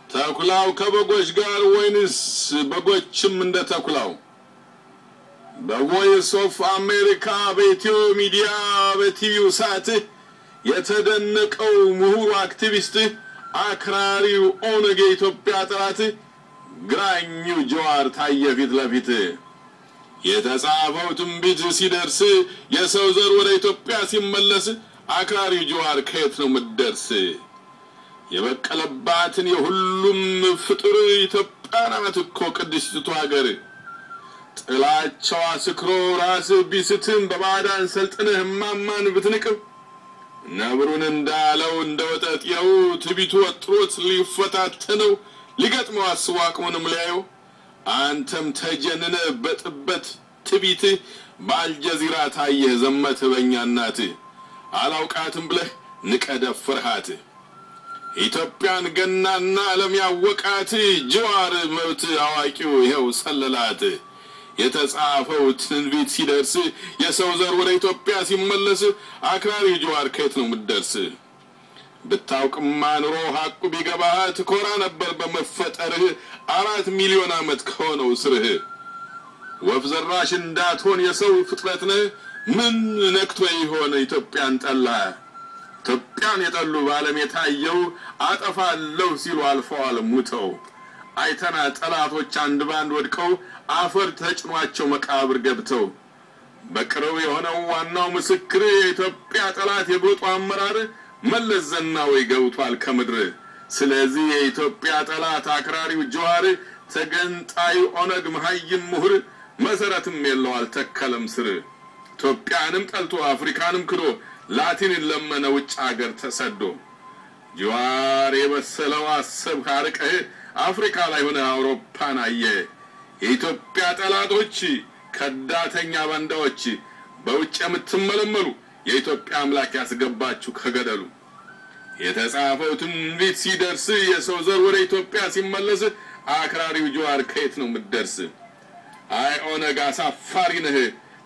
ተኩላው ከበጎች ጋር ወይንስ በጎችም እንደ ተኩላው? በቮይስ ኦፍ አሜሪካ በኢትዮ ሚዲያ በቲቪው ሳት የተደነቀው ምሁሩ አክቲቪስት አክራሪው ኦነግ የኢትዮጵያ ጠላት ግራኙ ጀዋር ታየ ፊት ለፊት የተጻፈው ትንቢት ሲደርስ የሰው ዘር ወደ ኢትዮጵያ ሲመለስ አክራሪው ጀዋር ከየት ነው ምደርስ? የበቀለባትን የሁሉም ፍጡር ኢትዮጵያ ናት እኮ ቅድስቲቱ ሀገር። ጥላቻዋ ስክሮ ራስ ቢስትም በባዳን ሰልጥነህ ማማን ብትንቅም ነብሩን እንዳለው እንደወጠጤው ትቢቱ ወጥሮት ሊፈታተነው ሊገጥመው አስቦ አቅሙንም ሊያየው አንተም ተጀነነ በጥበት ትቢት በአልጀዚራ ታየህ ዘመተ በእኛ እናት አላውቃትም ብለህ ንቀደፍርሃት ኢትዮጵያን ገናና ዓለም ያወቃት ጀዋር መብት አዋቂው ይሄው ሰለላት የተጻፈው ትንቢት ሲደርስ የሰው ዘር ወደ ኢትዮጵያ ሲመለስ አክራሪ ጀዋር ከየት ነው ምደርስ? ብታውቅማ ኑሮ ሐቁ ቢገባህ ትኮራ ነበር በመፈጠርህ 4 ሚሊዮን ዓመት ከሆነው ስርህ ወፍ ዘራሽ እንዳትሆን የሰው ፍጥረት ነህ ምን ነክቶ ይሆን ኢትዮጵያን ጠላ? ኢትዮጵያን የጠሉ ባለም የታየው አጠፋለሁ ሲሉ አልፈዋል ሙተው አይተና ጠላቶች አንድ ባንድ ወድቀው አፈር ተጭኗቸው መቃብር ገብተው በቅርብ የሆነው ዋናው ምስክር የኢትዮጵያ ጠላት የጎጡ አመራር መለስ ዜናዊ ገብቷል ከምድር። ስለዚህ የኢትዮጵያ ጠላት አክራሪው ጀዋር ተገንጣይ ኦነግ መሃይም ምሁር መሰረትም የለው አልተከለም ስር ኢትዮጵያንም ጠልቶ አፍሪካንም ክዶ ላቲን ለመነ ውጭ ሀገር ተሰዶ ጀዋር የበሰለው አሰብ ካርቀህ አፍሪካ ላይ ሆነ አውሮፓን አየ የኢትዮጵያ ጠላቶች ከዳተኛ ባንዳዎች በውጭ የምትመለመሉ የኢትዮጵያ አምላክ ያስገባችሁ ከገደሉ የተጻፈው ትንቢት ሲደርስ የሰው ዘር ወደ ኢትዮጵያ ሲመለስ አክራሪው ጀዋር ከየት ነው ምደርስ? አይ ኦነግ አሳፋሪ ነህ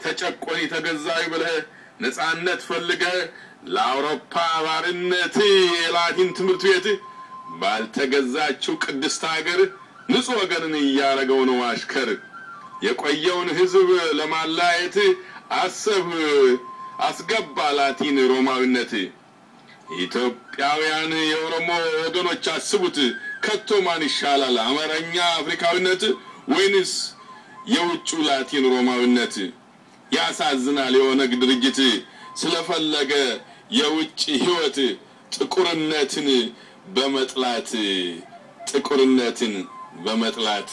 ተጨቆኒ ተገዛይ ብለህ ነፃነት ፈልገህ ለአውሮፓ ባርነት የላቲን ትምህርት ቤት ባልተገዛችው ቅድስት ሀገር ንጹህ ወገንን ያረገው ነው አሽከር የቆየውን ህዝብ ለማላየት አሰብ አስገባ ላቲን ሮማዊነት ኢትዮጵያውያን የኦሮሞ ወገኖች አስቡት ከቶ ማን ይሻላል አማርኛ አፍሪካዊነት ወይንስ የውጭ ላቲን ሮማዊነት? ያሳዝናል የኦነግ ድርጅት ስለፈለገ የውጭ ህይወት ጥቁርነትን በመጥላት